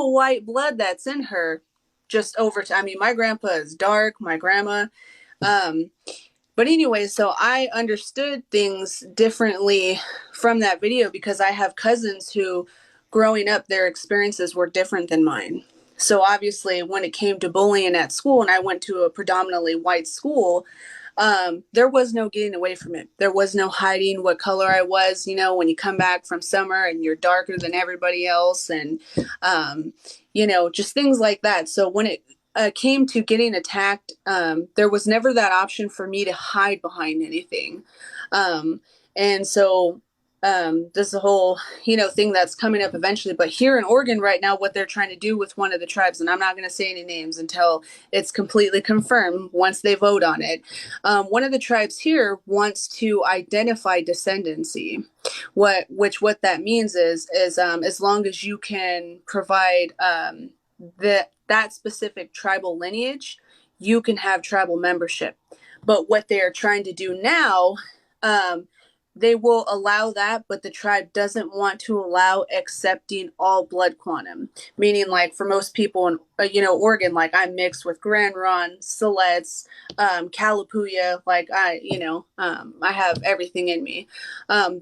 white blood that's in her just over time. I mean, my grandpa is dark, my grandma. Um, but anyway, so I understood things differently from that video because I have cousins who, growing up, their experiences were different than mine. So obviously, when it came to bullying at school, and I went to a predominantly white school, there was no getting away from it. There was no hiding what color I was. You know, when you come back from summer and you're darker than everybody else, and just things like that. So when it came to getting attacked, there was never that option for me to hide behind anything. Um, and so this is a whole, thing that's coming up eventually. But here in Oregon right now, what they're trying to do with one of the tribes, and I'm not going to say any names until it's completely confirmed once they vote on it. One of the tribes here wants to identify descendancy. What that means is as long as you can provide that specific tribal lineage, you can have tribal membership. But what they are trying to do now, they will allow that, but the tribe doesn't want to allow accepting all blood quantum. Meaning, like for most people in Oregon, like I'm mixed with Grand Ronde, Siletz, Kalapuya, like I have everything in me.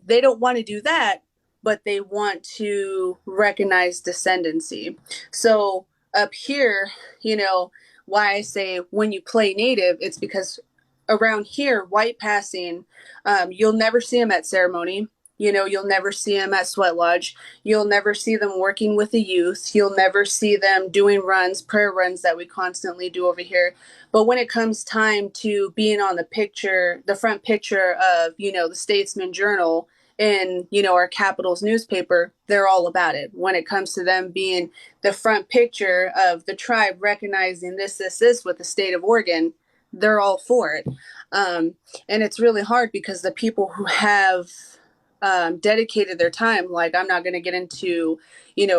They don't want to do that, but they want to recognize descendancy. So up here, why I say when you play native, it's because around here, white passing, you'll never see them at ceremony. You'll never see them at sweat lodge. You'll never see them working with the youth. You'll never see them doing runs, prayer runs that we constantly do over here. But when it comes time to being on the front picture of, the Statesman Journal in, our capital's newspaper, they're all about it. When it comes to them being the front picture of the tribe recognizing this with the state of Oregon, they're all for it. And it's really hard because the people who have dedicated their time, like I'm not going to get into,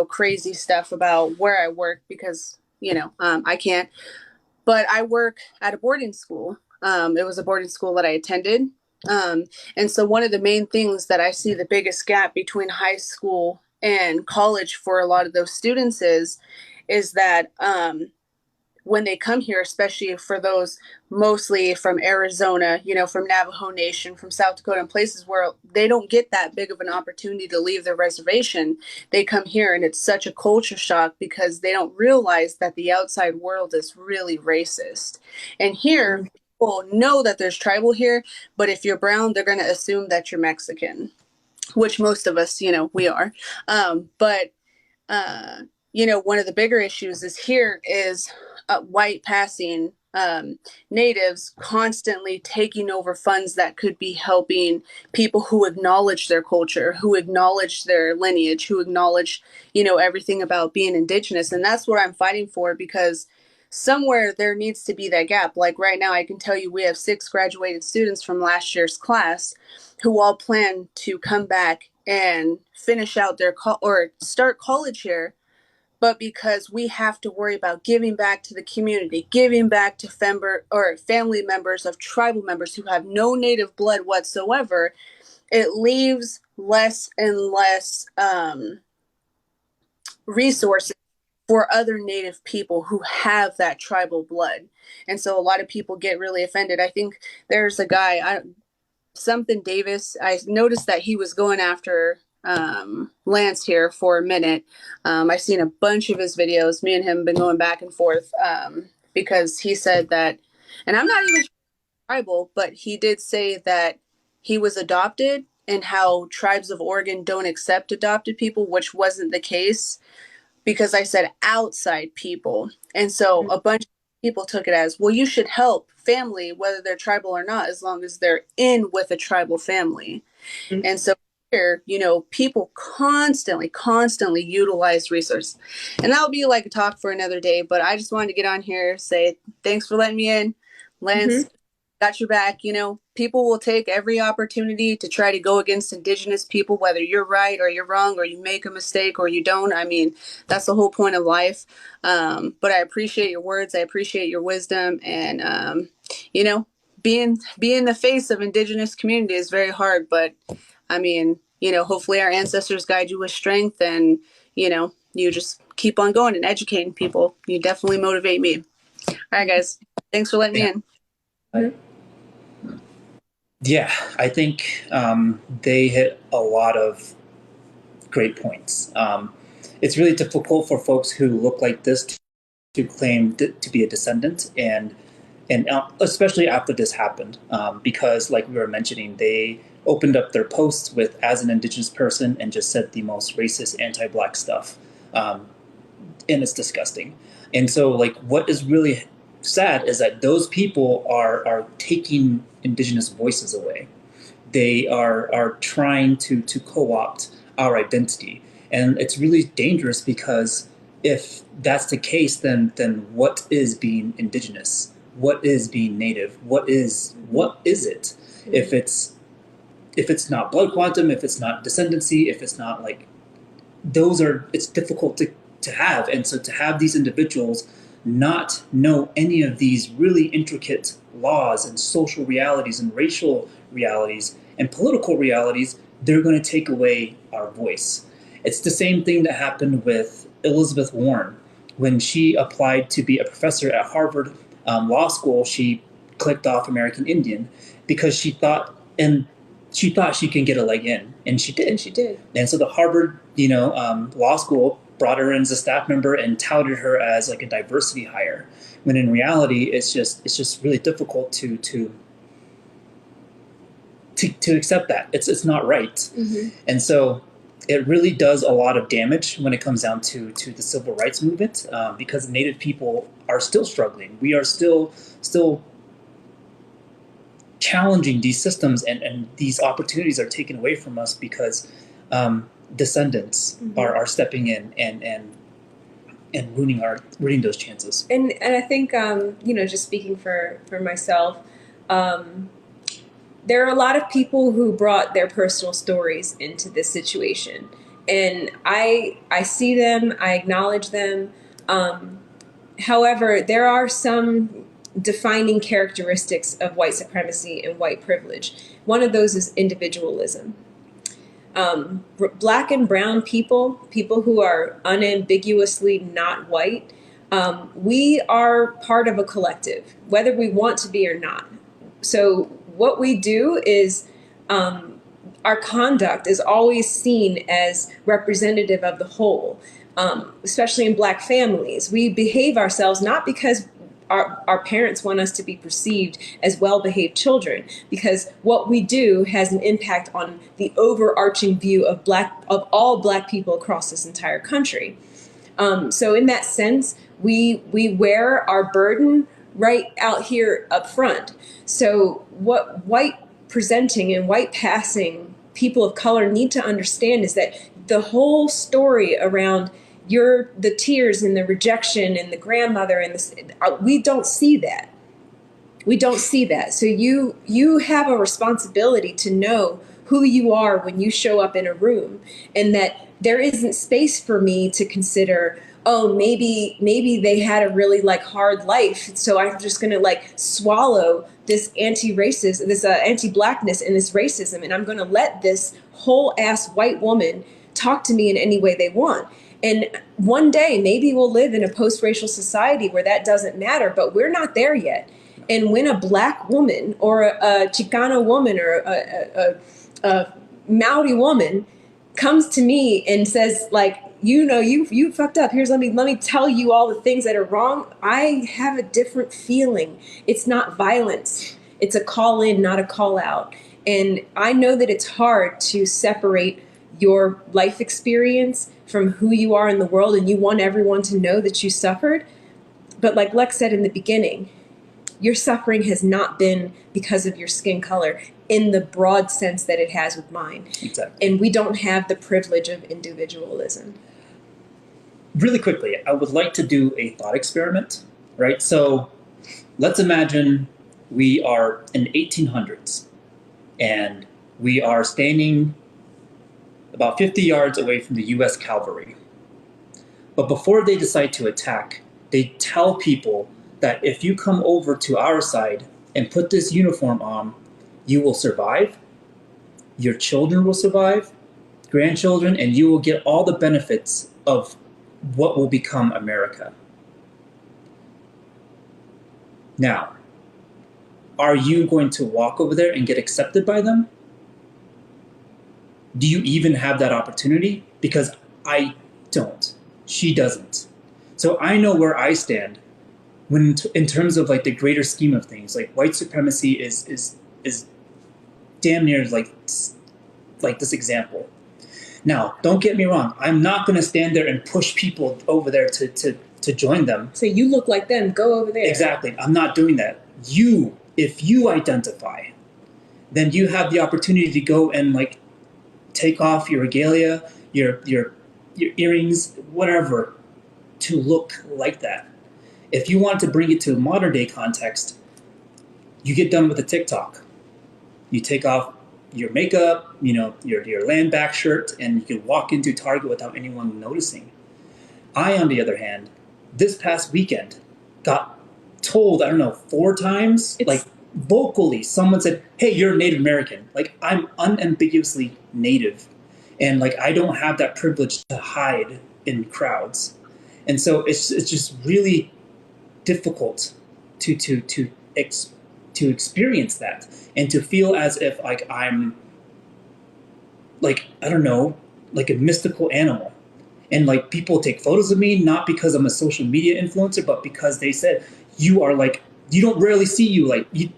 crazy stuff about where I work because, I can't, but I work at a boarding school. It was a boarding school that I attended. And so one of the main things that I see the biggest gap between high school and college for a lot of those students is that when they come here, especially for those mostly from Arizona, from Navajo Nation, from South Dakota, and places where they don't get that big of an opportunity to leave their reservation, they come here and it's such a culture shock because they don't realize that the outside world is really racist. And here, people know that there's tribal here, but if you're brown, they're going to assume that you're Mexican, which most of us, we are. But one of the bigger issues is here is white passing natives constantly taking over funds that could be helping people who acknowledge their culture, who acknowledge their lineage, who acknowledge, everything about being indigenous. And that's what I'm fighting for because somewhere there needs to be that gap. Like right now, I can tell you we have 6 graduated students from last year's class who all plan to come back and finish out their or start college here, but because we have to worry about giving back to the community, giving back to family members of tribal members who have no native blood whatsoever, it leaves less and less resources for other native people who have that tribal blood. And so a lot of people get really offended. I think there's a guy, something Davis, I noticed that he was going after Lance here for a minute. I've seen a bunch of his videos. Me and him have been going back and forth because he said that, and I'm not even tribal, but he did say that he was adopted and how tribes of Oregon don't accept adopted people, which wasn't the case because I said outside people. And so a bunch of people took it as, well, you should help family, whether they're tribal or not, as long as they're in with a tribal family. Mm-hmm. And so here, people constantly utilize resources. And that'll be like a talk for another day, but I just wanted to get on here, say thanks for letting me in. Lance, got your back. People will take every opportunity to try to go against indigenous people, whether you're right or you're wrong, or you make a mistake or you don't. I mean, that's the whole point of life. But I appreciate your words. I appreciate your wisdom. And, being the face of indigenous community is very hard, but I mean, hopefully our ancestors guide you with strength and, you just keep on going and educating people. You definitely motivate me. All right, guys. Thanks for letting me in. Yeah, I think they hit a lot of great points. It's really difficult for folks who look like this to claim to be a descendant, and especially after this happened, because like we were mentioning, they opened up their posts with "as an Indigenous person" and just said the most racist, anti-Black stuff, and it's disgusting. And so, like, what is really sad is that those people are taking Indigenous voices away. They are trying to co-opt our identity, and it's really dangerous because if that's the case, then what is being Indigenous? What is being Native? What is it? If it's not blood quantum, if it's not descendancy, if it's not like those are, it's difficult to have. And so to have these individuals not know any of these really intricate laws and social realities and racial realities and political realities, they're going to take away our voice. It's the same thing that happened with Elizabeth Warren. When she applied to be a professor at Harvard Law School, she clicked off American Indian because she thought she can get a leg in, and she did. And so the Harvard, law school brought her in as a staff member and touted her as like a diversity hire, when in reality, it's just really difficult to accept that it's not right. Mm-hmm. And so it really does a lot of damage when it comes down to the civil rights movement, because Native people are still struggling. We are still challenging these systems, and these opportunities are taken away from us because descendants mm-hmm. are stepping in and ruining those chances. And I think just speaking for myself, there are a lot of people who brought their personal stories into this situation, and I see them, I acknowledge them. However, there are some defining characteristics of white supremacy and white privilege. One of those is individualism. Black and brown people who are unambiguously not white, we are part of a collective, whether we want to be or not. So what we do is our conduct is always seen as representative of the whole, especially in Black families. We behave ourselves not because our parents want us to be perceived as well-behaved children, because what we do has an impact on the overarching view of all Black people across this entire country. So in that sense, we wear our burden right out here up front. So what white presenting and white passing people of color need to understand is that the whole story around the tears and the rejection and the grandmother and we don't see that. We don't see that. So you have a responsibility to know who you are when you show up in a room, and that there isn't space for me to consider, oh, maybe they had a really hard life, so I'm just gonna swallow this anti-racist, this anti-Blackness and this racism, and I'm gonna let this whole ass white woman talk to me in any way they want. And one day, maybe we'll live in a post-racial society where that doesn't matter, but we're not there yet. And when a Black woman or a Chicana woman or a Maori woman comes to me and says, you fucked up. Let me tell you all the things that are wrong. I have a different feeling. It's not violence. It's a call in, not a call out. And I know that it's hard to separate your life experience from who you are in the world, and you want everyone to know that you suffered. But like Lex said in the beginning, your suffering has not been because of your skin color in the broad sense that it has with mine. Exactly. And we don't have the privilege of individualism. Really quickly, I would like to do a thought experiment, right? So let's imagine we are in the 1800s and we are standing about 50 yards away from the US cavalry. But before they decide to attack, they tell people that if you come over to our side and put this uniform on, you will survive, your children will survive, grandchildren, and you will get all the benefits of what will become America. Now, are you going to walk over there and get accepted by them? Do you even have that opportunity? Because I don't. She doesn't. So I know where I stand when, in terms of like the greater scheme of things. Like white supremacy is damn near like this example. Now, don't get me wrong. I'm not going to stand there and push people over there to join them. So you look like them. Go over there. Exactly. I'm not doing that. If you identify, then you have the opportunity to go and like take off your regalia, your earrings, whatever, to look like that. If you want to bring it to a modern day context, you get done with a TikTok. You take off your makeup, your land back shirt, and you can walk into Target without anyone noticing. I, on the other hand, this past weekend got told, 4 times, like vocally, someone said, "Hey, you're a Native American." Like, I'm unambiguously Native, and like I don't have that privilege to hide in crowds, and so it's just really difficult to experience that and to feel as if like I'm like like a mystical animal. And like people take photos of me not because I'm a social media influencer, but because they said you are like, you don't rarely see you like you.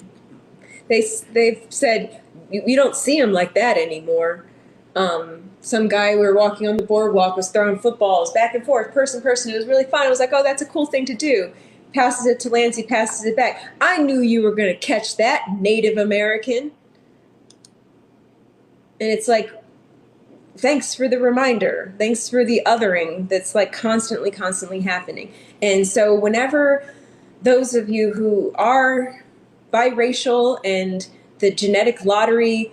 They've said you don't see him like that anymore. Some guy, we were walking on the boardwalk, was throwing footballs back and forth, person. It was really fun. I was like, oh, that's a cool thing to do. Passes it to Lance, he passes it back. I knew you were going to catch that, Native American. And it's like, thanks for the reminder. Thanks for the othering that's like constantly happening. And so whenever those of you who are biracial and the genetic lottery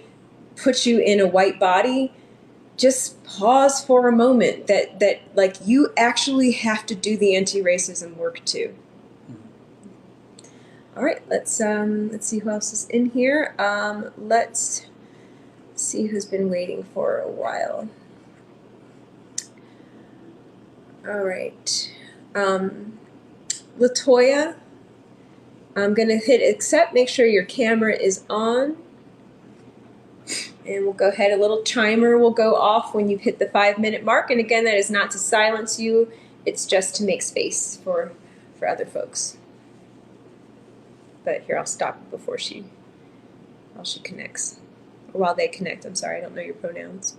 puts you in a white body, just pause for a moment that like you actually have to do the anti-racism work too. All right, let's see who else is in here. Let's see who's been waiting for a while. All right. Latoya, I'm going to hit accept. Make sure your camera is on. And we'll go ahead. A little timer will go off when you hit the 5-minute mark. And again, that is not to silence you. It's just to make space for other folks. But here, I'll stop before while she connects. Or while they connect. I'm sorry, I don't know your pronouns.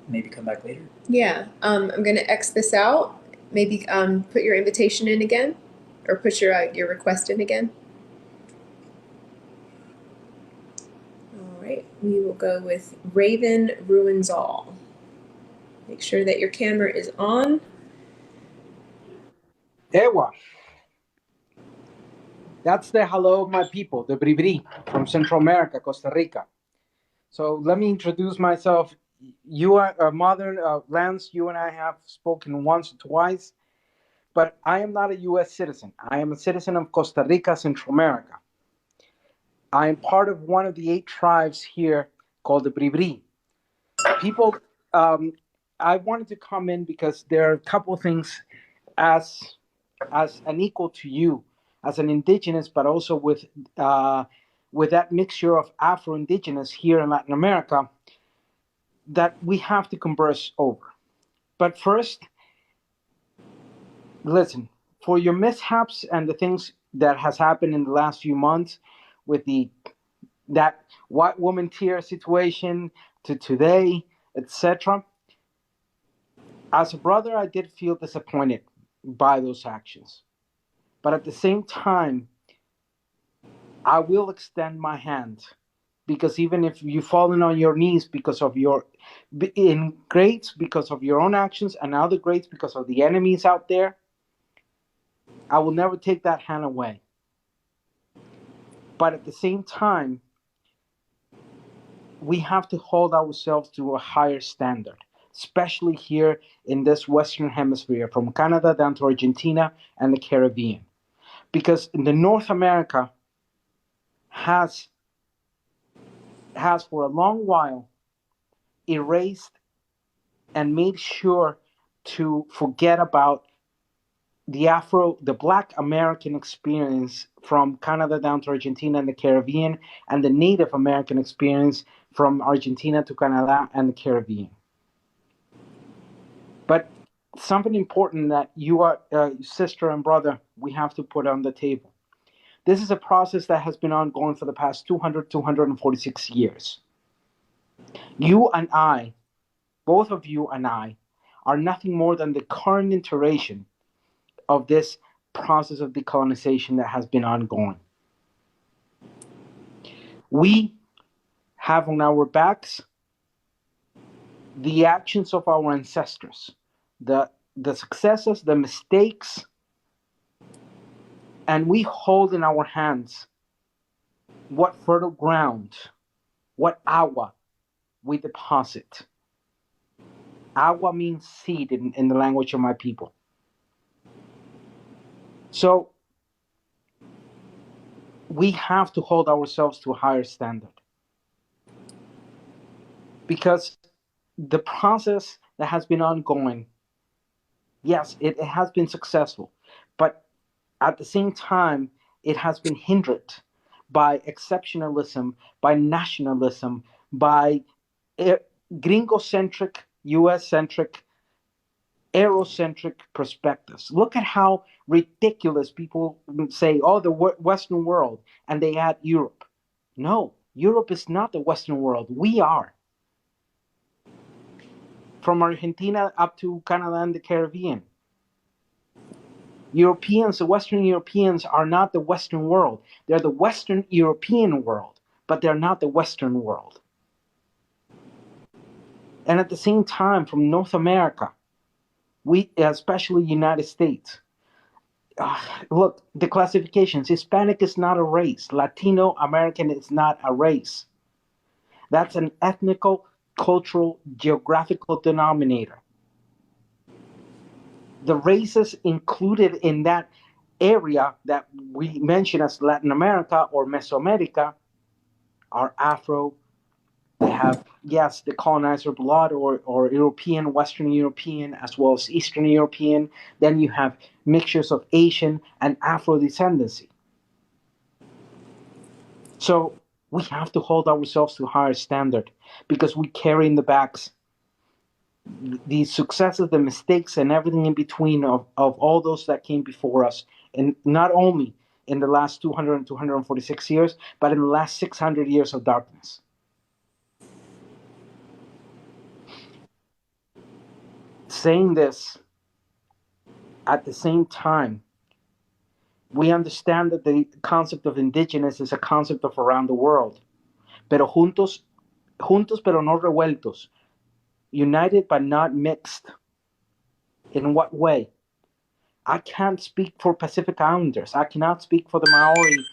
Maybe come back later. Yeah, I'm going to X this out. Maybe put your invitation in again, or put your request in again. All right, we will go with Raven Ruins All. Make sure that your camera is on. Ewa. That's the hello of my people, the Bribri from Central America, Costa Rica. So let me introduce myself. You are modern Lance. You and I have spoken once or twice, but I am not a U.S. citizen. I am a citizen of Costa Rica, Central America. I am part of one of the 8 tribes here called the Bribri. People, I wanted to come in because there are a couple of things as an equal to you, as an indigenous, but also with that mixture of Afro-Indigenous here in Latin America that we have to converse over. But first, listen, for your mishaps and the things that has happened in the last few months with that white woman tier situation to today, etc. As a brother, I did feel disappointed by those actions. But at the same time, I will extend my hand, because even if you've fallen on your knees because of in grades because of your own actions, and other grades because of the enemies out there, I will never take that hand away. But at the same time, we have to hold ourselves to a higher standard, especially here in this Western Hemisphere, from Canada down to Argentina and the Caribbean. Because in the North America has for a long while erased and made sure to forget about the Black American experience from Canada down to Argentina and the Caribbean, and the Native American experience from Argentina to Canada and the Caribbean. But something important that you are, sister and brother, we have to put on the table. This is a process that has been ongoing for the past 246 years. You and I, both of you and I, are nothing more than the current iteration of this process of decolonization that has been ongoing. We have on our backs the actions of our ancestors, the successes, the mistakes, and we hold in our hands what fertile ground, what agua we deposit. Agua means seed in the language of my people. So we have to hold ourselves to a higher standard, because the process that has been ongoing, yes, it has been successful, but at the same time, it has been hindered by exceptionalism, by nationalism, by gringo-centric, US-centric, Eurocentric perspectives. Look at how ridiculous people say, oh, the Western world, and they add Europe. No, Europe is not the Western world. We are. From Argentina up to Canada and the Caribbean. Europeans, the Western Europeans, are not the Western world. They're the Western European world, but they're not the Western world. And at the same time, from North America, we, especially United States, look, the classifications, Hispanic is not a race. Latino American is not a race. That's an ethnical, cultural, geographical denominator. The races included in that area that we mention as Latin America or Mesoamerica are Afro. They have, yes, the colonizer blood or European, Western European, as well as Eastern European. Then you have mixtures of Asian and Afro descendancy. So we have to hold ourselves to a higher standard, because we carry in the backs the successes, the mistakes, and everything in between of all those that came before us. And not only in the last 200 and 246 years, but in the last 600 years of darkness. Saying this, at the same time, we understand that the concept of indigenous is a concept of around the world. Pero juntos pero no revueltos. United but not mixed. In what way? I can't speak for Pacific Islanders. I cannot speak for the Maori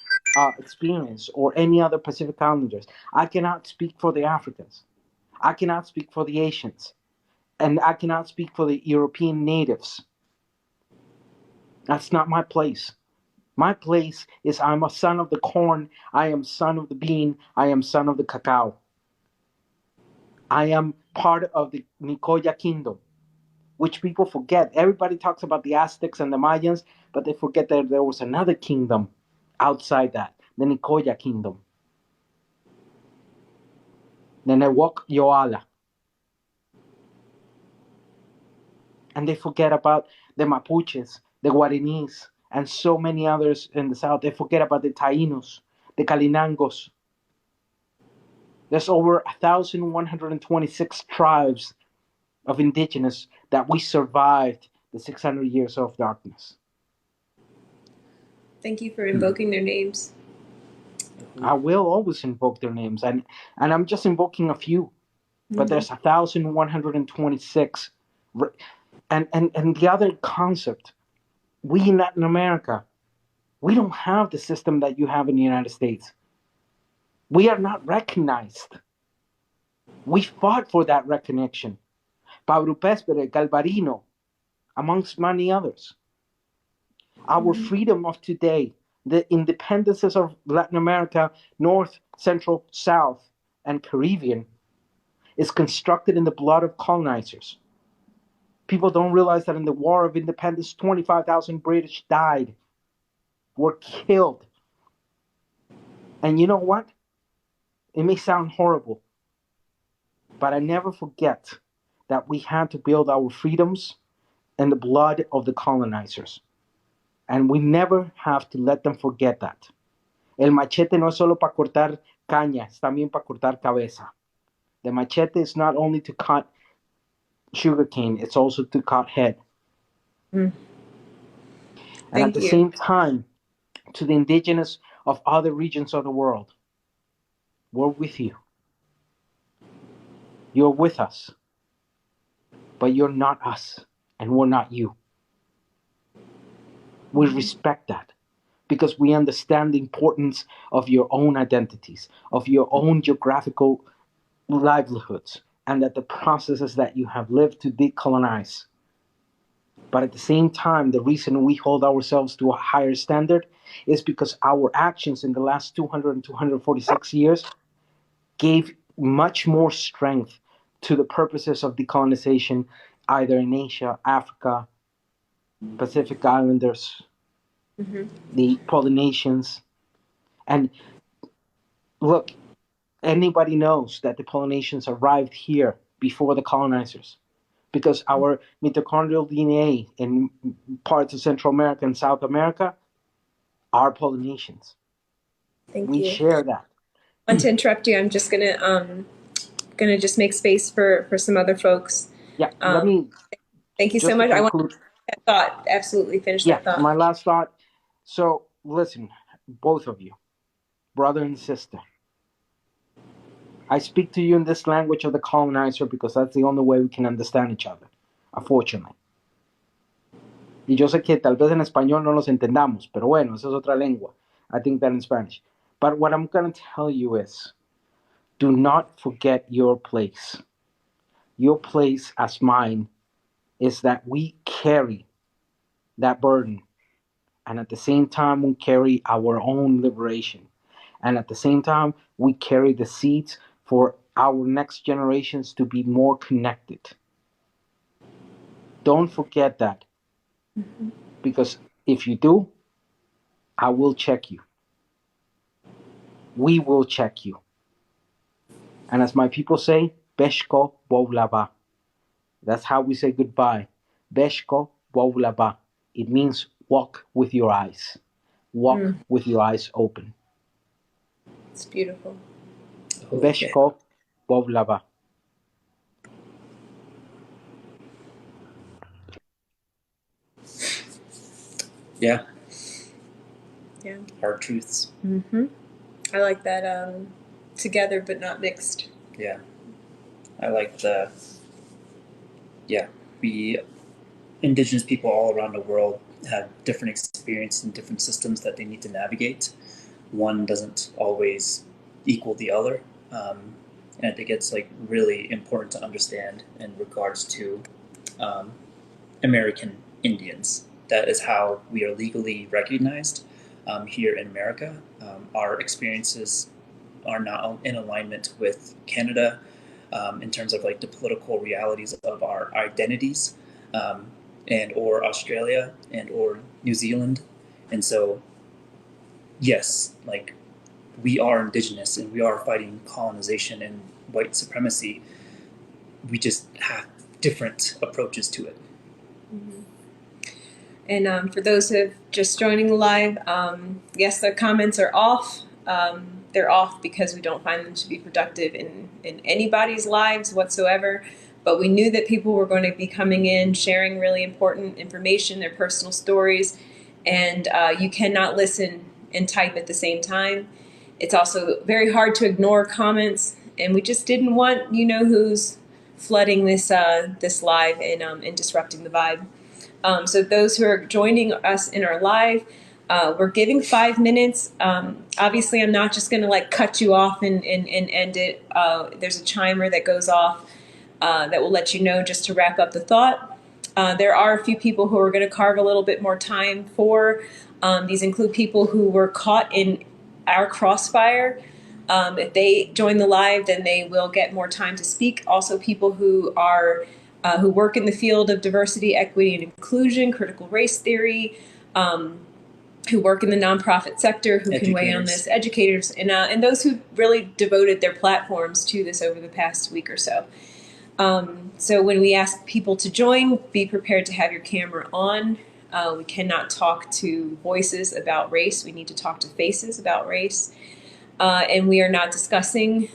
experience or any other Pacific Islanders. I cannot speak for the Africans. I cannot speak for the Asians. And I cannot speak for the European natives. That's not my place. My place is I'm a son of the corn. I am son of the bean. I am son of the cacao. I am part of the Nicoya kingdom, which people forget. Everybody talks about the Aztecs and the Mayans, but they forget that there was another kingdom outside that, the Nicoya kingdom. The Newok Yoala. And they forget about the Mapuches, the Guaranis, and so many others in the south. They forget about the Taínos, the Calinangos. There's over 1,126 tribes of indigenous that we survived the 600 years of darkness. Thank you for invoking their names. I will always invoke their names, and I'm just invoking a few, but there's 1,126. And the other concept, we in Latin America, we don't have the system that you have in the United States. We are not recognized. We fought for that recognition. Pablo Pespere, Galvarino, amongst many others. Our freedom of today, the independences of Latin America, North, Central, South, and Caribbean, is constructed in the blood of colonizers. People don't realize that in the War of Independence, 25,000 British died, were killed. And you know what? It may sound horrible, but I never forget that we had to build our freedoms in the blood of the colonizers. And we never have to let them forget that. El machete no es solo para cortar caña, es también para cortar cabeza. The machete is not only to cut sugarcane, it's also to cut head. And at the same time, to the indigenous of other regions of the world, we're with you. You're with us, but you're not us, and we're not you. We respect that because we understand the importance of your own identities, of your own geographical livelihoods, and that the processes that you have lived to decolonize. But at the same time, the reason we hold ourselves to a higher standard is because our actions in the last 200 and 246 years gave much more strength to the purposes of decolonization, either in Asia, Africa, Pacific Islanders, the Polynesians. And look, anybody knows that the Polynesians arrived here before the colonizers because our mitochondrial DNA in parts of Central America and South America are Polynesians. We share that. I want to interrupt you. I'm just gonna just make space for some other folks. Yeah, let me. Thank you so much. I want that thought. Absolutely finish that thought. My last thought. So listen, both of you, brother and sister. I speak to you in this language of the colonizer because that's the only way we can understand each other, unfortunately. Y yo sé que tal vez en español no nos entendamos, pero bueno, esa es otra lengua. I think that in Spanish. But what I'm going to tell you is, do not forget your place. Your place as mine is that we carry that burden. And at the same time, we carry our own liberation. And at the same time, we carry the seeds for our next generations to be more connected. Don't forget that. Because if you do, I will check you. We will check you. And as my people say, Beshko Wowlaba. That's how we say goodbye. Beshko Wowlaba. It means walk with your eyes. Walk with your eyes open. It's beautiful. Beshko Wowlaba. Yeah. Yeah. Hard truths. I like that. Together but not mixed. Yeah. I like we indigenous people all around the world have different experiences and different systems that they need to navigate. One doesn't always equal the other. And I think it's like really important to understand in regards to American Indians. That is how we are legally recognized here in America. Our experiences are not in alignment with Canada in terms of like the political realities of our identities, and or Australia and or New Zealand. And so, yes, like we are indigenous and we are fighting colonization and white supremacy. We just have different approaches to it. And for those who have just joining the live, yes, the comments are off. They're off because we don't find them to be productive in anybody's lives whatsoever. But we knew that people were going to be coming in, sharing really important information, their personal stories, and you cannot listen and type at the same time. It's also very hard to ignore comments, and we just didn't want you-know-who's flooding this live and disrupting the vibe. So those who are joining us in our live, we're giving 5 minutes. Obviously, I'm not just going to like cut you off and end it. There's a chimer that goes off that will let you know just to wrap up the thought. There are a few people who are going to carve a little bit more time for. These include people who were caught in our crossfire If they join the live, then they will get more time to speak. Also, people who are who work in the field of diversity, equity, and inclusion, critical race theory, who work in the nonprofit sector, who can weigh on this, educators, and those who really devoted their platforms to this over the past week or so. So when we ask people to join, be prepared to have your camera on. We cannot talk to voices about race. We need to talk to faces about race. And we are not discussing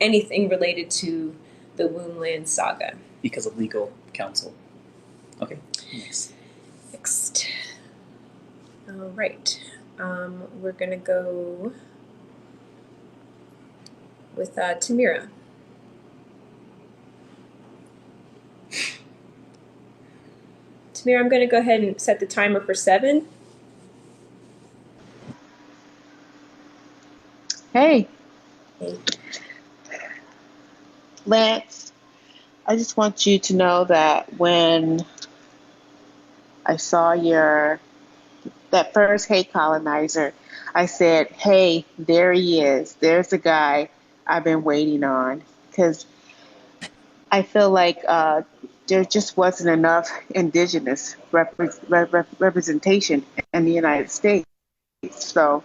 anything related to the Wombland saga. Because of legal counsel. Okay, next. Next. All right. We're going to go with Tamira. Tamira, I'm going to go ahead and set the timer for 7. Hey. Hey. Lance, I just want you to know that when I saw that first Hey Colonizer, I said, hey, there he is. There's the guy I've been waiting on. Because I feel like there just wasn't enough indigenous representation in the United States. So,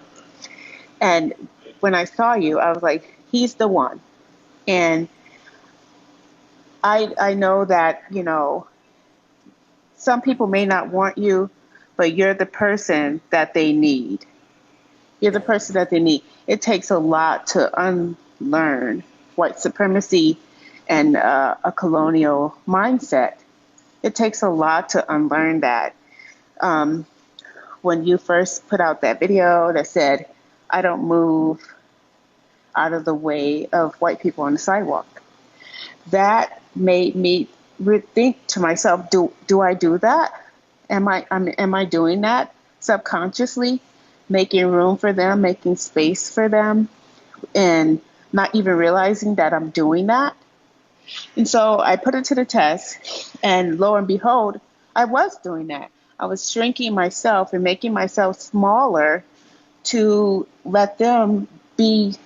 and when I saw you, I was like, he's the one. And I know that, some people may not want you, but you're the person that they need. You're the person that they need. It takes a lot to unlearn white supremacy and a colonial mindset. It takes a lot to unlearn that. When you first put out that video that said, I don't move out of the way of white people on the sidewalk, that made me rethink to myself, do I do that? Am I doing that subconsciously, making room for them, making space for them, and not even realizing that I'm doing that? And so I put it to the test, and lo and behold, I was doing that. I was shrinking myself and making myself smaller to let them be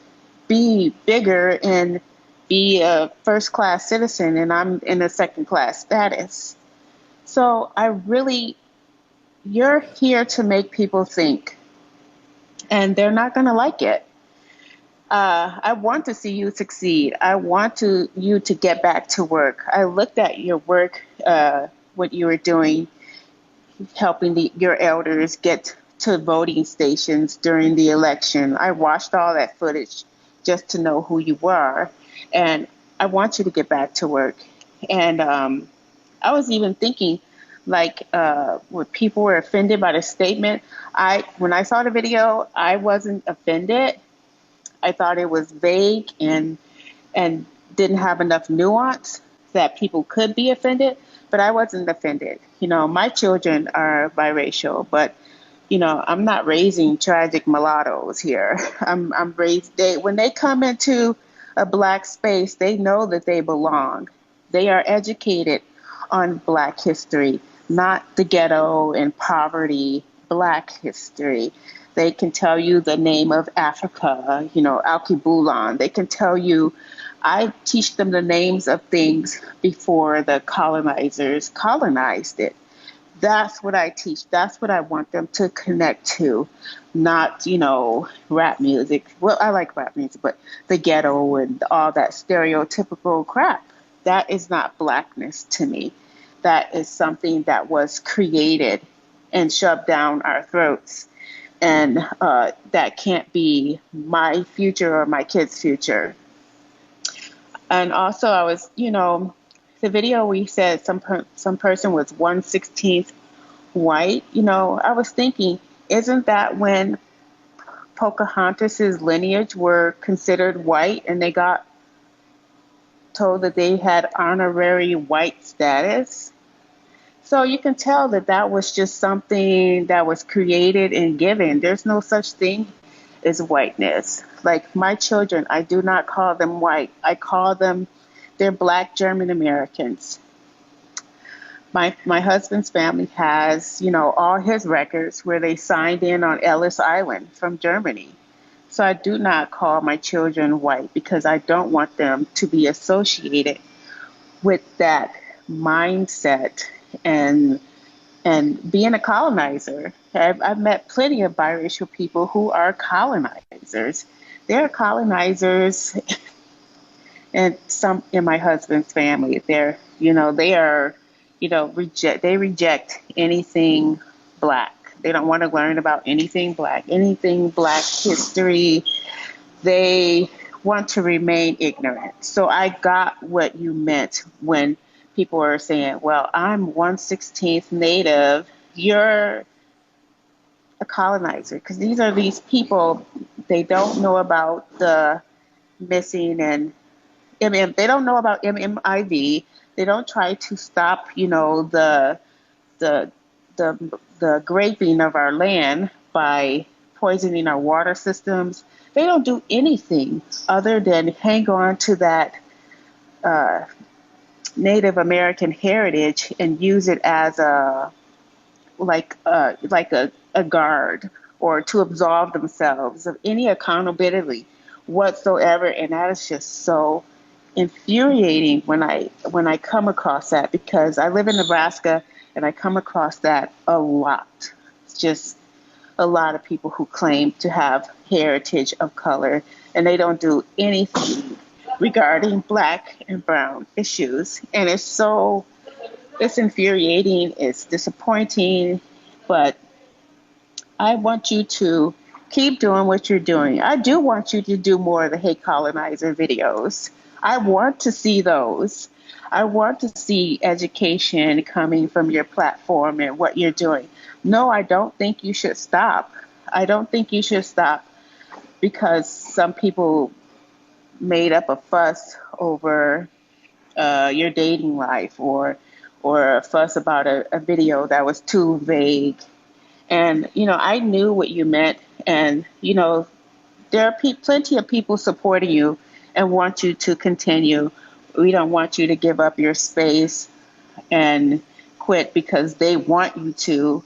bigger and be a first-class citizen, and I'm in a second-class status. So you're here to make people think, and they're not going to like it. I want to see you succeed. I want you to get back to work. I looked at your work, what you were doing, helping your elders get to voting stations during the election. I watched all that footage just to know who you were. And I want you to get back to work. And I was even thinking, like, when people were offended by the statement, when I saw the video, I wasn't offended. I thought it was vague and didn't have enough nuance that people could be offended, but I wasn't offended. My children are biracial, but I'm not raising tragic mulattoes here. I'm raised. When they come into a Black space, they know that they belong. They are educated on Black history, not the ghetto and poverty. Black history. They can tell you the name of Africa, Alkebulan. They can tell you. I teach them the names of things before the colonizers colonized it. That's what I teach. That's what I want them to connect to, not, rap music. Well, I like rap music, but the ghetto and all that stereotypical crap, that is not Blackness to me. That is something that was created and shoved down our throats. And that can't be my future or my kids' future. And also I was, the video we said some person was 1/16 white. I was thinking, isn't that when Pocahontas's lineage were considered white and they got told that they had honorary white status? So you can tell that was just something that was created and given. There's no such thing as whiteness. Like my children, I do not call them white. I call them, they're Black German Americans. My husband's family has, all his records where they signed in on Ellis Island from Germany. So I do not call my children white because I don't want them to be associated with that mindset and being a colonizer. I've met plenty of biracial people who are colonizers. They're colonizers, and some in my husband's family. They are, they reject anything black. They don't want to learn about anything black history. They want to remain ignorant. So I got what you meant when people are saying, well, I'm 1/16th Native, you're a colonizer. Because these people, they don't know about the missing and they don't know about MMIV. They don't try to stop, the the graping of our land by poisoning our water systems. They don't do anything other than hang on to that uh, Native American heritage and use it as a guard or to absolve themselves of any accountability whatsoever. And that is just so infuriating when I come across that, because I live in Nebraska and I come across that a lot. It's just a lot of people who claim to have heritage of color and they don't do anything regarding black and brown issues. And it's infuriating, it's disappointing, but I want you to keep doing what you're doing. I do want you to do more of the Hate Colonizer videos. I want to see those. I want to see education coming from your platform and what you're doing. No, I don't think you should stop. I don't think you should stop because some people made up a fuss over your dating life or a fuss about a video that was too vague. And, I knew what you meant. And, there are plenty of people supporting you and want you to continue. We don't want you to give up your space and quit because they want you to.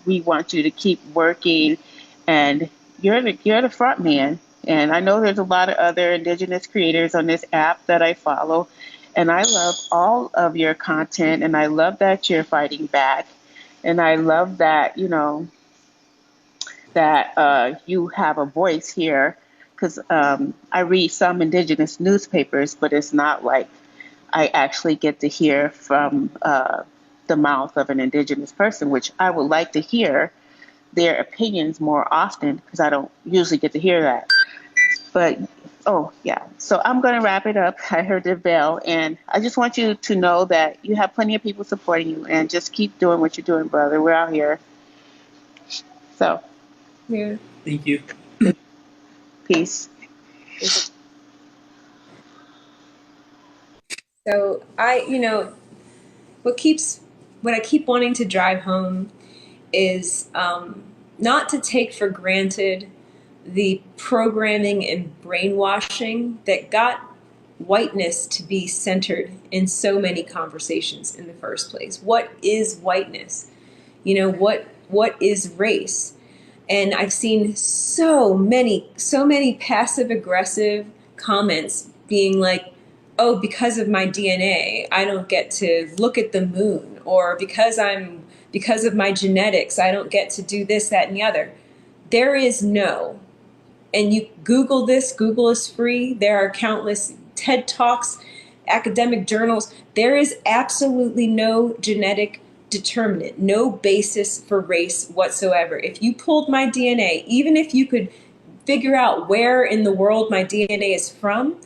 We want you to keep working, and you're the front man. And I know there's a lot of other Indigenous creators on this app that I follow, and I love all of your content, and I love that you're fighting back, and I love that you have a voice here, because I read some Indigenous newspapers, but it's not like I actually get to hear from the mouth of an Indigenous person, which I would like to hear their opinions more often because I don't usually get to hear that. But, oh, yeah. So I'm going to wrap it up. I heard the bell. And I just want you to know that you have plenty of people supporting you, and just keep doing what you're doing, brother. We're out here. So. Yeah. Thank you. Peace. So what I keep wanting to drive home is not to take for granted the programming and brainwashing that got whiteness to be centered in so many conversations in the first place. What is whiteness? What is race? And I've seen so many passive aggressive comments being like, oh, because of my DNA, I don't get to look at the moon, or because of my genetics, I don't get to do this, that, and the other. There is no, and you Google this, Google is free. There are countless TED Talks, academic journals. There is absolutely no genetic determinant, no basis for race whatsoever. If you pulled my DNA, even if you could figure out where in the world my DNA is from,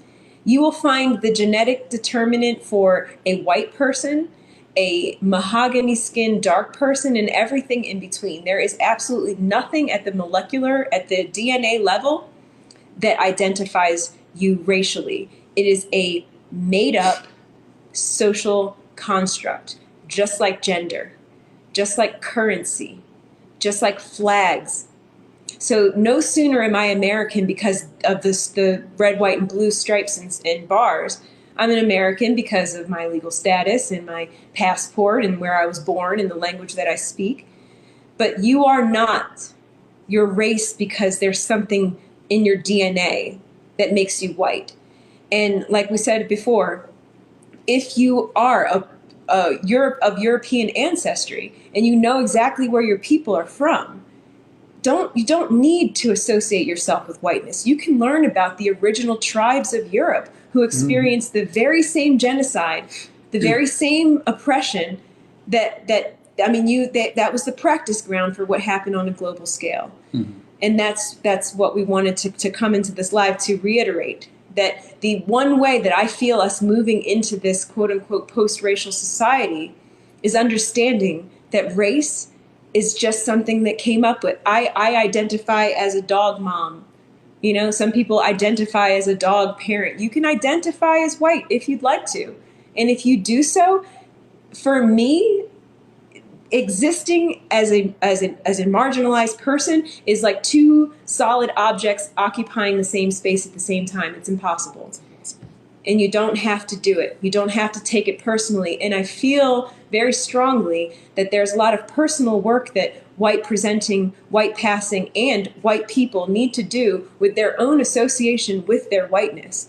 you will find the genetic determinant for a white person, a mahogany skinned dark person, and everything in between. There is absolutely nothing at the DNA level that identifies you racially. It is a made up social construct, just like gender, just like currency, just like flags. So no sooner am I American because of the red, white, and blue stripes and bars. I'm an American because of my legal status and my passport and where I was born and the language that I speak. But you are not your race because there's something in your DNA that makes you white. And like we said before, if you are of European ancestry and you know exactly where your people are from, you don't need to associate yourself with whiteness. You can learn about the original tribes of Europe who experienced the very same genocide, the very same oppression that was the practice ground for what happened on a global scale. And that's what we wanted to come into this live to reiterate, that the one way that I feel us moving into this quote unquote post-racial society is understanding that race is just something that came up with. I identify as a dog mom. You know, some people identify as a dog parent. You can identify as white if you'd like to. And if you do so, for me, existing as a marginalized person is like two solid objects occupying the same space at the same time. It's impossible. And you don't have to do it. You don't have to take it personally. And I feel very strongly that there's a lot of personal work that white presenting, white passing, and white people need to do with their own association with their whiteness.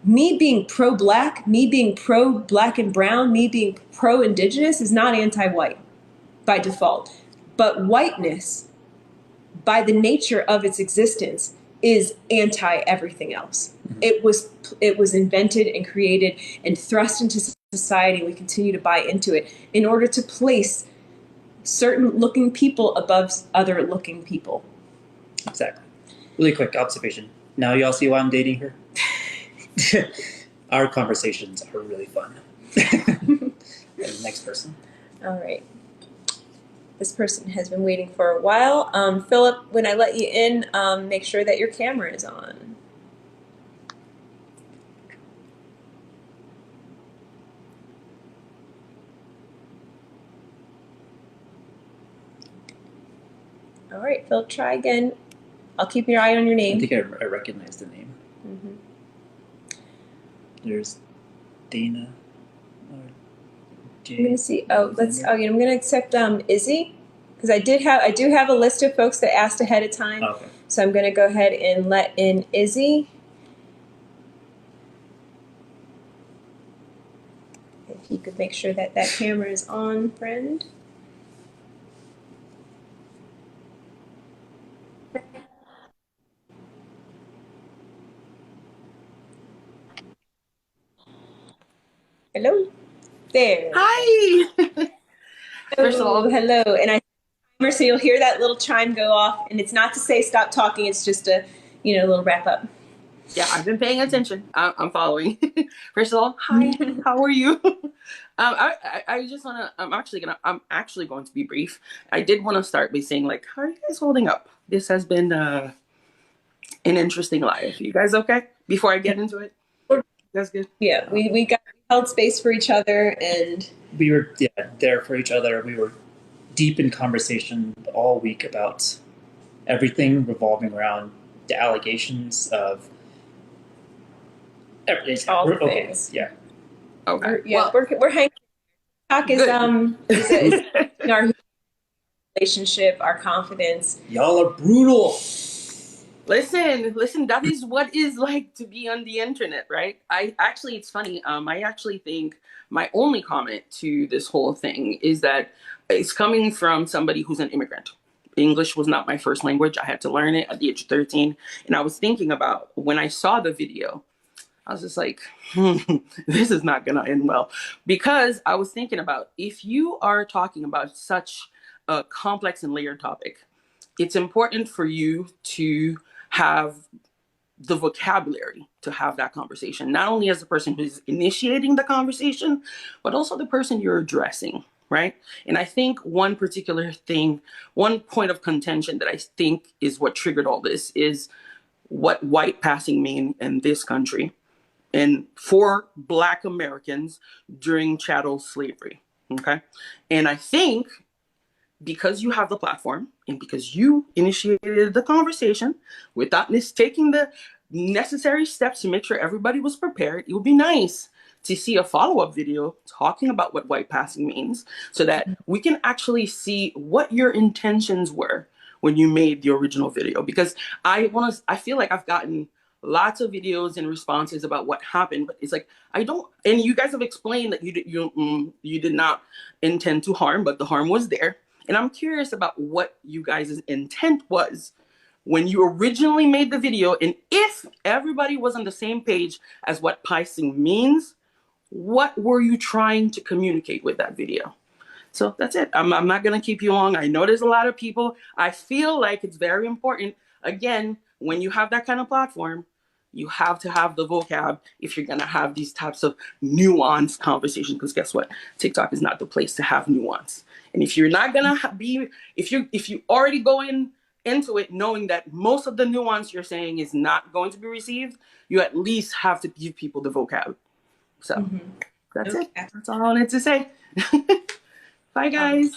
Me being pro-black, me being pro-black and brown, me being pro-indigenous is not anti-white by default. But whiteness, by the nature of its existence, is anti everything else. It was invented and created and thrust into society. We continue to buy into it in order to place certain looking people above other looking people. Exactly. Really quick observation. Now you all see why I'm dating her? Our conversations are really fun. Next person. All right. This person has been waiting for a while. Philip, when I let you in, make sure that your camera is on. All right, Philip, try again. I'll keep your eye on your name. I think I recognize the name. There's Dana. I'm gonna see. I'm gonna accept Izzy, because I do have a list of folks that asked ahead of time. Okay. So I'm gonna go ahead and let in Izzy. If you could make sure that camera is on, friend. Hello. There. Hi. First of all, hello. And so you'll hear that little chime go off, and it's not to say stop talking. It's just a little wrap up. Yeah, I've been paying attention. I'm following. First of all, hi. How are you? I just want to. I'm actually going to be brief. I did want to start by saying, like, how are you guys holding up? This has been an interesting life. You guys okay? Before I get into it, that's good. Yeah, we held space for each other, and we were there for each other. We were deep in conversation all week about everything revolving around the allegations of everything. All the things. Yeah. Okay. We're hanging. Talk is our relationship, our confidence. Y'all are brutal. Listen, that is what it's like to be on the internet, right? It's funny. I actually think my only comment to this whole thing is that it's coming from somebody who's an immigrant. English was not my first language. I had to learn it at the age of 13. And I was thinking about when I saw the video, I was just like, this is not going to end well. Because I was thinking about, if you are talking about such a complex and layered topic, it's important for you to have the vocabulary to have that conversation, not only as the person who's initiating the conversation, but also the person you're addressing, right? And I think one particular thing, one point of contention that I think is what triggered all this is what white passing mean in this country and for Black Americans during chattel slavery, okay? And I think because you have the platform and because you initiated the conversation without taking the necessary steps to make sure everybody was prepared, it would be nice to see a follow-up video talking about what white passing means so that we can actually see what your intentions were when you made the original video? Because I feel like I've gotten lots of videos and responses about what happened, but it's like I don't. And you guys have explained that you did not intend to harm, but the harm was there. And I'm curious about what you guys' intent was when you originally made the video, and if everybody was on the same page as what Pising means, what were you trying to communicate with that video? So that's it. I'm not going to keep you long. I know there's a lot of people. I feel like it's very important. Again, when you have that kind of platform, you have to have the vocab if you're going to have these types of nuanced conversations, because guess what? TikTok is not the place to have nuance. And if you're not going to be, if you already go into it knowing that most of the nuance you're saying is not going to be received, you at least have to give people the vocab. So that's it. That's all I wanted to say. Bye, guys.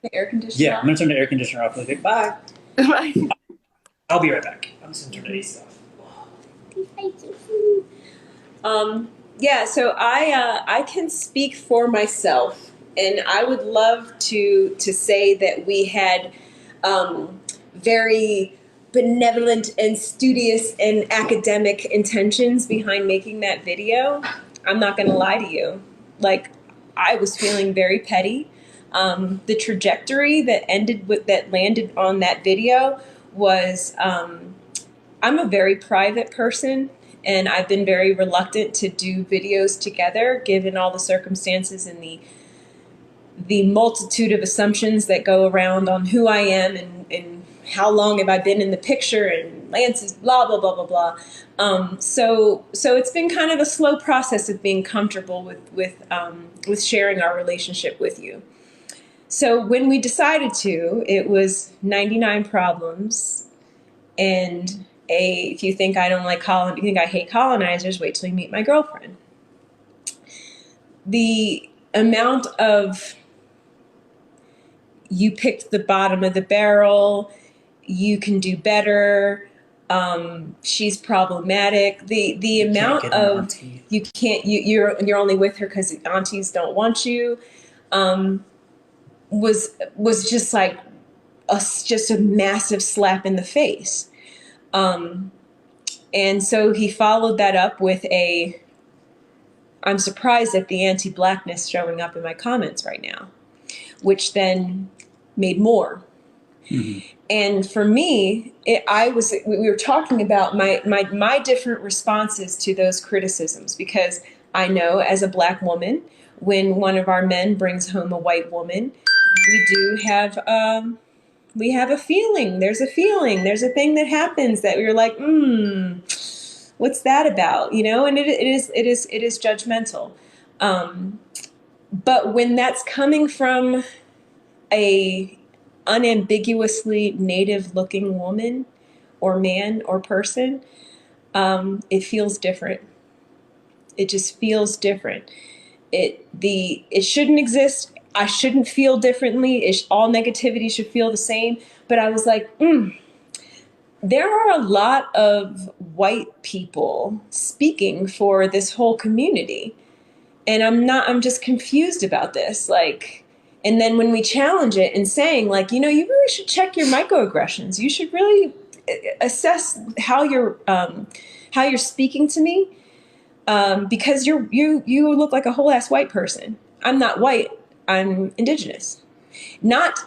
The air conditioner. Yeah, I'm gonna turn the air conditioner off really quick. Bye. Bye. I'll be right back. I'm just gonna turn the AC off. Yeah, so I can speak for myself, and I would love to say that we had very benevolent and studious and academic intentions behind making that video. I'm not going to lie to you. Like, I was feeling very petty. The trajectory that landed on that video was, I'm a very private person, and I've been very reluctant to do videos together, given all the circumstances and the multitude of assumptions that go around on who I am and how long have I been in the picture, and Lance's blah, blah, blah, blah, blah. So it's been kind of a slow process of being comfortable with sharing our relationship with you. So when we decided to, it was 99 problems and if you think I don't like you think I hate colonizers, wait till you meet my girlfriend. The amount of you picked the bottom of the barrel, you can do better, she's problematic. The amount of you can't you're only with her because aunties don't want you, was just like just a massive slap in the face. And so he followed that up with I'm surprised at the anti-blackness showing up in my comments right now, which then made more. Mm-hmm. And for me, we were talking about my different responses to those criticisms, because I know as a Black woman, when one of our men brings home a white woman, we have a feeling. There's a feeling. There's a thing that happens that we're like, what's that about? You know, and it is judgmental. But when that's coming from a unambiguously native-looking woman or man or person, it feels different. It just feels different. It shouldn't exist. I shouldn't feel differently. All negativity should feel the same. But I was like, there are a lot of white people speaking for this whole community. And I'm just confused about this. Like, and then when we challenge it and saying, like, you really should check your microaggressions. You should really assess how you're speaking to me, because you look like a whole ass white person. I'm not white. I'm indigenous. Not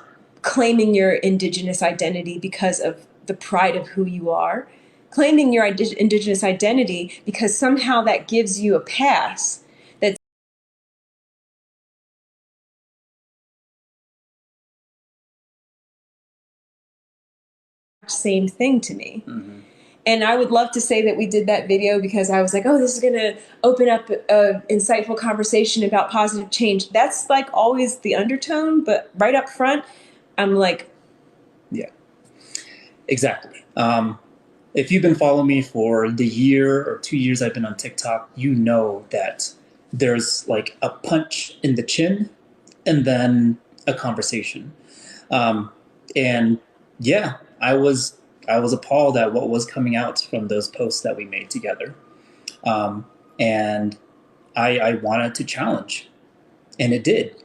claiming your indigenous identity because of the pride of who you are. Claiming your indigenous identity because somehow that gives you a pass. Same thing to me. Mm-hmm. And I would love to say that we did that video because I was like, oh, this is going to open up an insightful conversation about positive change. That's like always the undertone, but right up front, I'm like, yeah, exactly. If you've been following me for the year or 2 years I've been on TikTok, you know that there's like a punch in the chin and then a conversation. And yeah, I was appalled at what was coming out from those posts that we made together. And I wanted to challenge, and it did.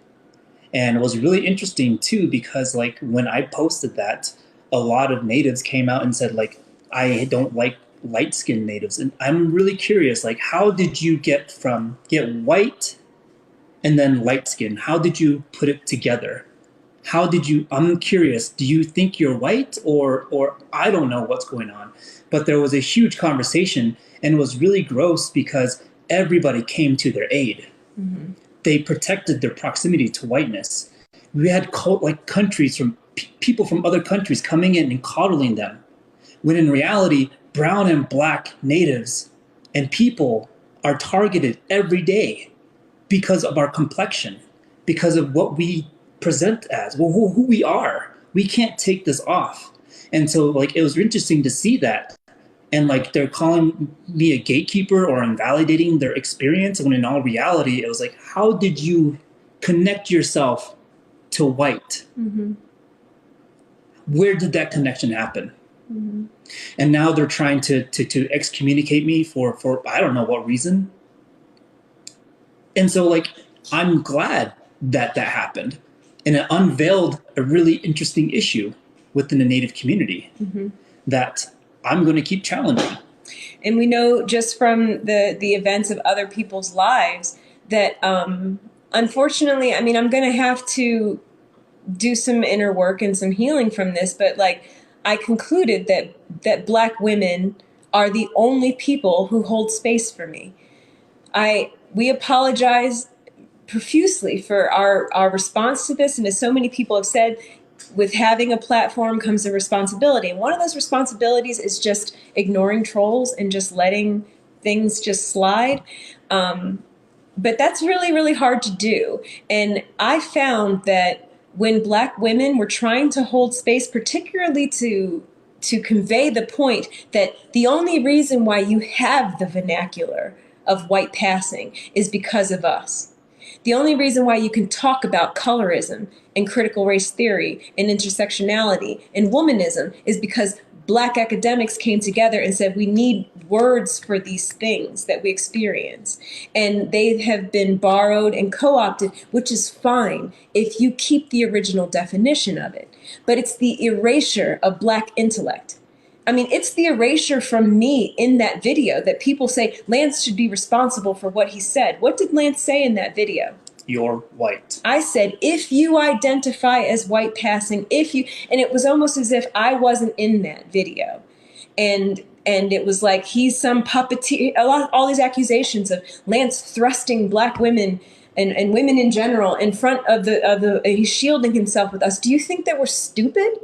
And it was really interesting too, because like when I posted that, a lot of natives came out and said, like, I don't like light-skinned natives. And I'm really curious, like, how did you get white and then light skin? How did you put it together? I'm curious, do you think you're white, or I don't know what's going on? But there was a huge conversation, and it was really gross because everybody came to their aid. Mm-hmm. They protected their proximity to whiteness. We had countries from people from other countries coming in and coddling them, when in reality, brown and black natives and people are targeted every day because of our complexion, because of what we present as, who we are. We can't take this off. And so, like, it was interesting to see that. And, like, they're calling me a gatekeeper or invalidating their experience, when in all reality, it was like, how did you connect yourself to white? Mm-hmm. Where did that connection happen? Mm-hmm. And now they're trying to excommunicate me for I don't know what reason. And so, like, I'm glad that happened. And it unveiled a really interesting issue within the Native community, mm-hmm. that I'm going to keep challenging. And we know just from the events of other people's lives that, unfortunately, I mean, I'm going to have to do some inner work and some healing from this, but, like, I concluded that Black women are the only people who hold space for me. We apologize profusely for our response to this, and as so many people have said, with having a platform comes a responsibility. And one of those responsibilities is just ignoring trolls and just letting things just slide. But that's really, really hard to do. And I found that when Black women were trying to hold space, particularly to convey the point that the only reason why you have the vernacular of white passing is because of us. The only reason why you can talk about colorism and critical race theory and intersectionality and womanism is because Black academics came together and said, we need words for these things that we experience. And they have been borrowed and co-opted, which is fine if you keep the original definition of it. But it's the erasure of Black intellect. I mean, it's the erasure from me in that video that people say Lance should be responsible for what he said. What did Lance say in that video? You're white. I said, if you identify as white passing, and it was almost as if I wasn't in that video. And it was like, he's some puppeteer, all these accusations of Lance thrusting Black women and women in general in front of he's shielding himself with us. Do you think that we're stupid?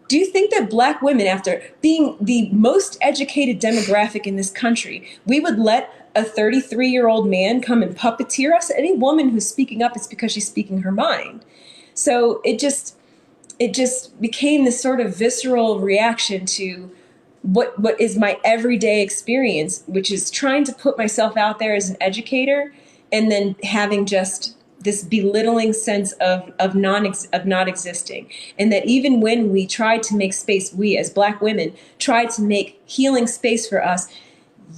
Do you think that Black women, after being the most educated demographic in this country, we would let a 33-year-old man come and puppeteer us? Any woman who's speaking up, it's because she's speaking her mind. So it just became this sort of visceral reaction to what is my everyday experience, which is trying to put myself out there as an educator and then having just this belittling sense of not existing. And that even when we tried to make space, we as Black women tried to make healing space for us,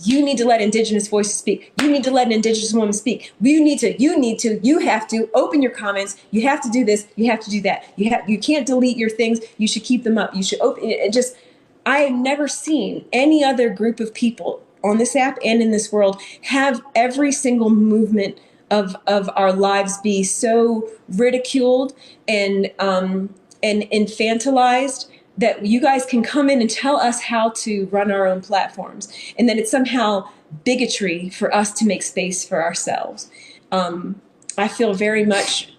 you need to let Indigenous voices speak. You need to let an Indigenous woman speak. You have to open your comments. You have to do this. You have to do that. You can't delete your things. You should keep them up. You should open it. I have never seen any other group of people on this app and in this world have every single movement of our lives be so ridiculed and infantilized that you guys can come in and tell us how to run our own platforms, and that it's somehow bigotry for us to make space for ourselves. I feel very much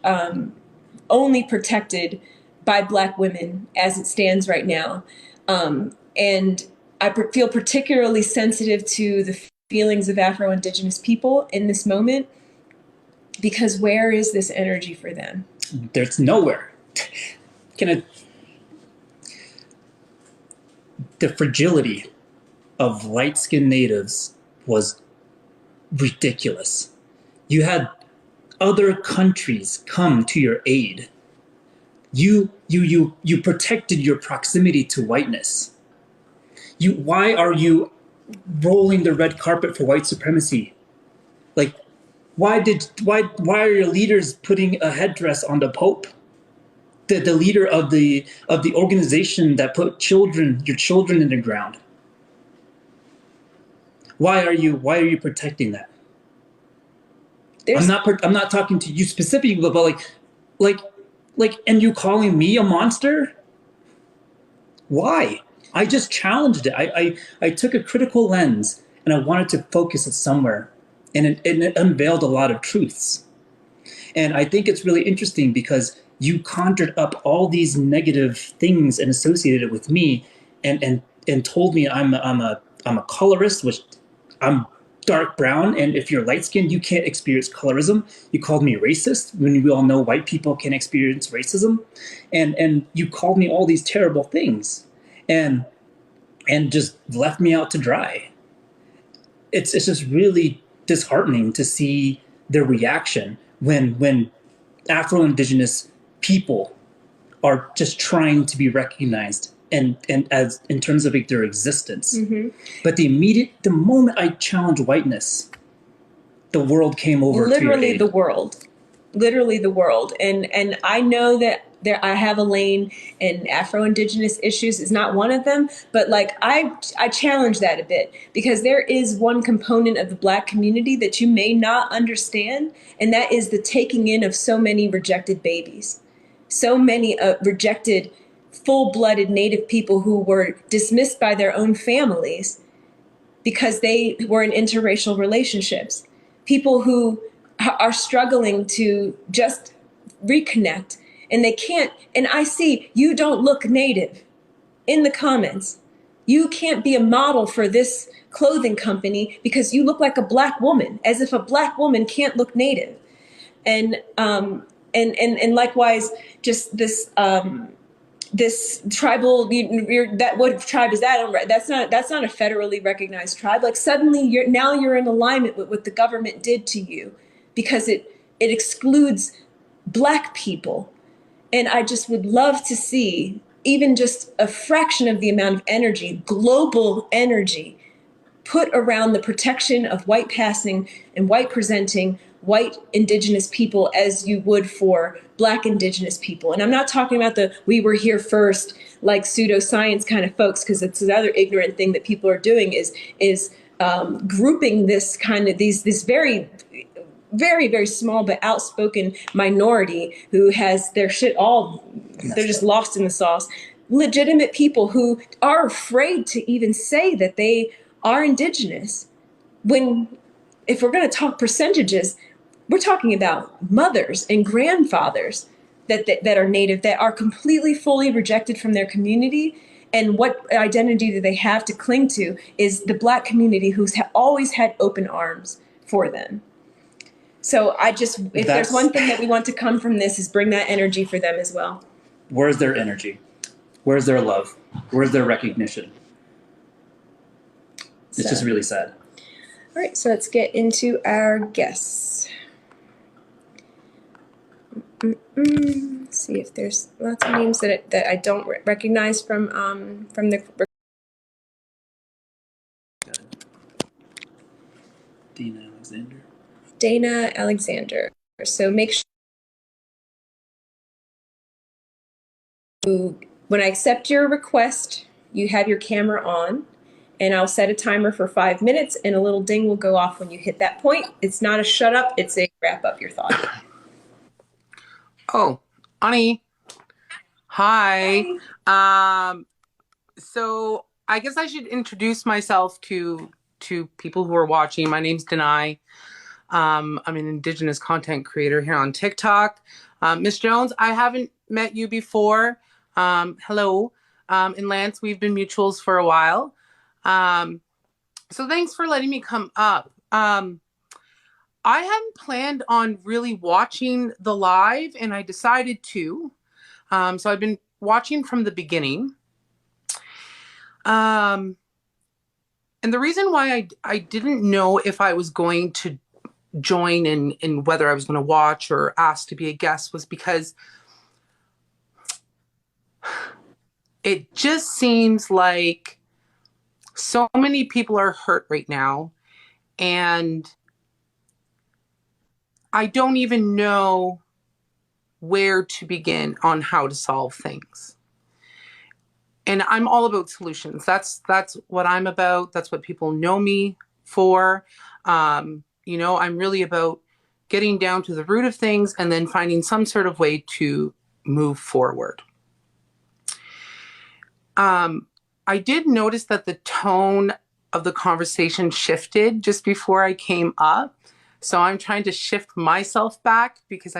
only protected by Black women as it stands right now. And I feel particularly sensitive to the feelings of Afro-Indigenous people in this moment, because where is this energy for them? There's nowhere. The fragility of light-skinned natives was ridiculous. You had other countries come to your aid. You protected your proximity to whiteness. Why are you rolling the red carpet for white supremacy? Like, why are your leaders putting a headdress on the Pope? the leader of the organization that put your children in the ground. Why are you protecting that? I'm not talking to you specifically, but and you calling me a monster? Why? I just challenged it. I took a critical lens and I wanted to focus it somewhere, and it unveiled a lot of truths. And I think it's really interesting because you conjured up all these negative things and associated it with me, and told me I'm a colorist, which I'm dark brown, and if you're light skinned, you can't experience colorism. You called me racist when we all know white people can experience racism, and you called me all these terrible things, and just left me out to dry. It's just really disheartening to see their reaction when Afro-Indigenous people are just trying to be recognized and as in terms of their existence. Mm-hmm. But the moment I challenged whiteness, the world came over to your aid. Literally the world. And I know that I have a lane, and Afro-Indigenous issues is not one of them, but like I challenge that a bit, because there is one component of the Black community that you may not understand, and that is the taking in of so many rejected babies, so many rejected full-blooded Native people who were dismissed by their own families because they were in interracial relationships, people who are struggling to just reconnect. And they can't, and I see you don't look Native in the comments. You can't be a model for this clothing company because you look like a Black woman, as if a Black woman can't look Native. And likewise, just this this tribal, what tribe is that? That's not a federally recognized tribe. Like suddenly you're in alignment with what the government did to you, because it excludes Black people. And I just would love to see even just a fraction of the amount of energy, global energy, put around the protection of white passing and white presenting white Indigenous people as you would for Black Indigenous people. And I'm not talking about the we were here first, like pseudoscience kind of folks, because it's another ignorant thing that people are doing is grouping this kind of these very, very small but outspoken minority who has their shit all, they're just lost in the sauce. Legitimate people who are afraid to even say that they are Indigenous. When, if we're going to talk percentages, we're talking about mothers and grandfathers that are Native, that are completely, fully rejected from their community. And what identity do they have to cling to is the Black community who's always had open arms for them. So if there's one thing that we want to come from this, is bring that energy for them as well. Where's their energy? Where's their love? Where's their recognition? It's just really sad. All right, so let's get into our guests. Let's see if there's lots of names that I don't recognize from the. Dana Alexander. So make sure when I accept your request, you have your camera on, and I'll set a timer for 5 minutes, and a little ding will go off when you hit that point. It's not a shut up, it's a wrap up your thought. Oh, Ani. Hi. So I guess I should introduce myself to people who are watching. My name's Denai. I'm an Indigenous content creator here on TikTok. Miss Jones, I haven't met you before. Hello. And Lance, we've been mutuals for a while. So thanks for letting me come up. I hadn't planned on really watching the live, and I decided to. So I've been watching from the beginning. And the reason why I didn't know if I was going to join in whether I was going to watch or ask to be a guest was because it just seems like so many people are hurt right now, and I don't even know where to begin on how to solve things. And I'm all about solutions. That's what I'm about. That's what people know me for. You know, I'm really about getting down to the root of things and then finding some sort of way to move forward. I did notice that the tone of the conversation shifted just before I came up. So I'm trying to shift myself back because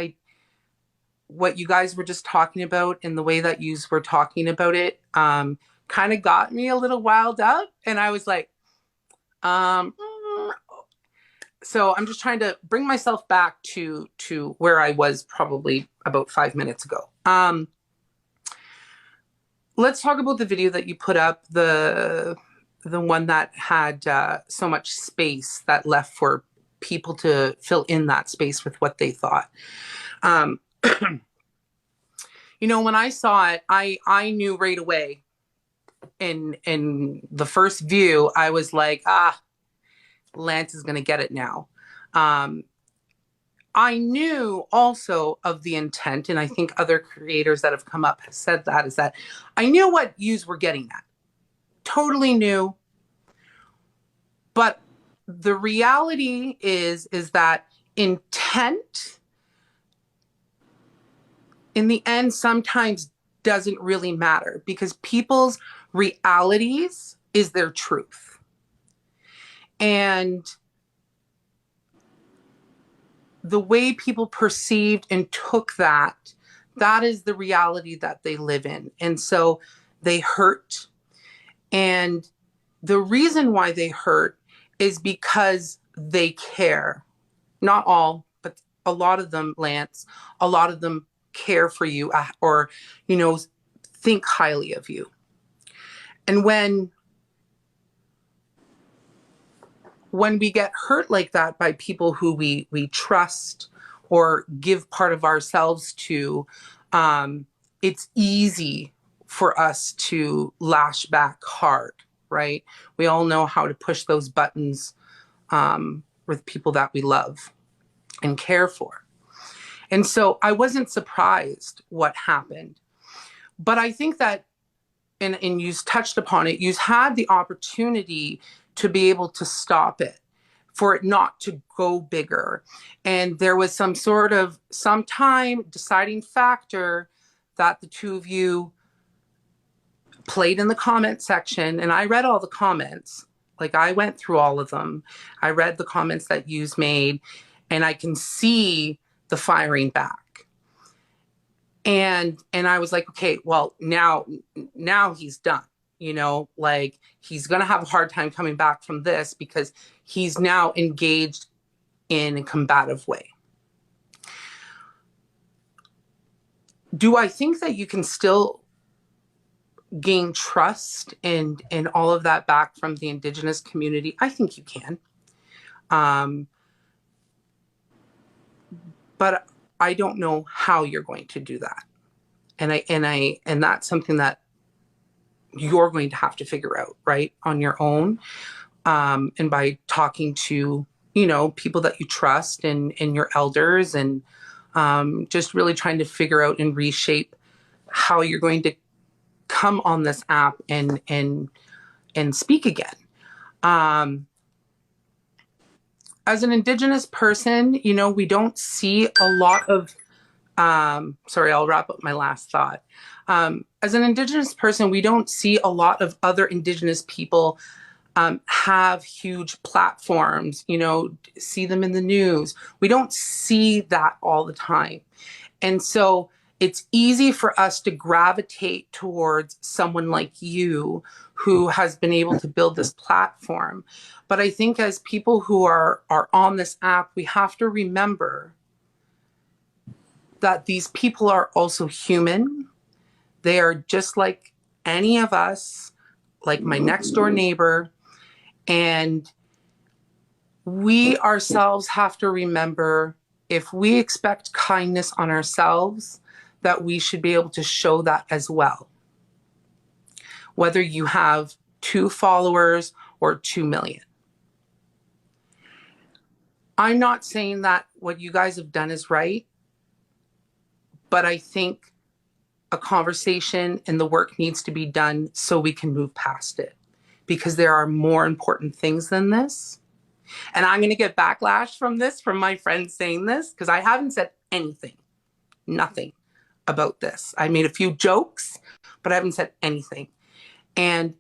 what you guys were just talking about and the way that you were talking about it kind of got me a little riled up. And I was like, so I'm just trying to bring myself back to where I was probably about 5 minutes ago. Let's talk about the video that you put up, the one that had so much space that left for people to fill in that space with what they thought. You know, when I saw it, I knew right away in the first view, I was like, Lance is going to get it now. I knew also of the intent, and I think other creators that have come up have said that, is that I knew what yous were getting at. Totally knew. But the reality is that intent, in the end, sometimes doesn't really matter because people's realities is their truth. And the way people perceived and took that is the reality that they live in. And so they hurt. And the reason why they hurt is because they care. Not all, but a lot of them, Lance, a lot of them care for you or, you know, think highly of you. And when we get hurt like that by people who we trust or give part of ourselves to, it's easy for us to lash back hard, right? We all know how to push those buttons with people that we love and care for. And so I wasn't surprised what happened. But I think that, and you touched upon it, you had the opportunity to be able to stop it, for it not to go bigger. And there was some deciding factor that the two of you played in the comment section. And I read all the comments. Like, I went through all of them. I read the comments that yous made, and I can see the firing back. And I was like, okay, well, now he's done. You know, like, he's going to have a hard time coming back from this because he's now engaged in a combative way. Do I think that you can still gain trust and all of that back from the Indigenous community? I think you can. But I don't know how you're going to do that. And that's something that you're going to have to figure out, right, on your own. And by talking to, you know, people that you trust and your elders, and just really trying to figure out and reshape how you're going to come on this app and speak again. As an Indigenous person, you know, we don't see a lot of, sorry, I'll wrap up my last thought. As an Indigenous person, we don't see a lot of other Indigenous people have huge platforms, you know, see them in the news. We don't see that all the time. And so it's easy for us to gravitate towards someone like you who has been able to build this platform. But I think as people who are on this app, we have to remember that these people are also human. They are just like any of us, like my next door neighbor. And we ourselves have to remember, if we expect kindness on ourselves, that we should be able to show that as well. Whether you have 2 followers or 2 million. I'm not saying that what you guys have done is right, but I think a conversation and the work needs to be done so we can move past it, because there are more important things than this. And I'm going to get backlash from this, from my friends saying this, because I haven't said anything, nothing about this. I made a few jokes, but I haven't said anything. And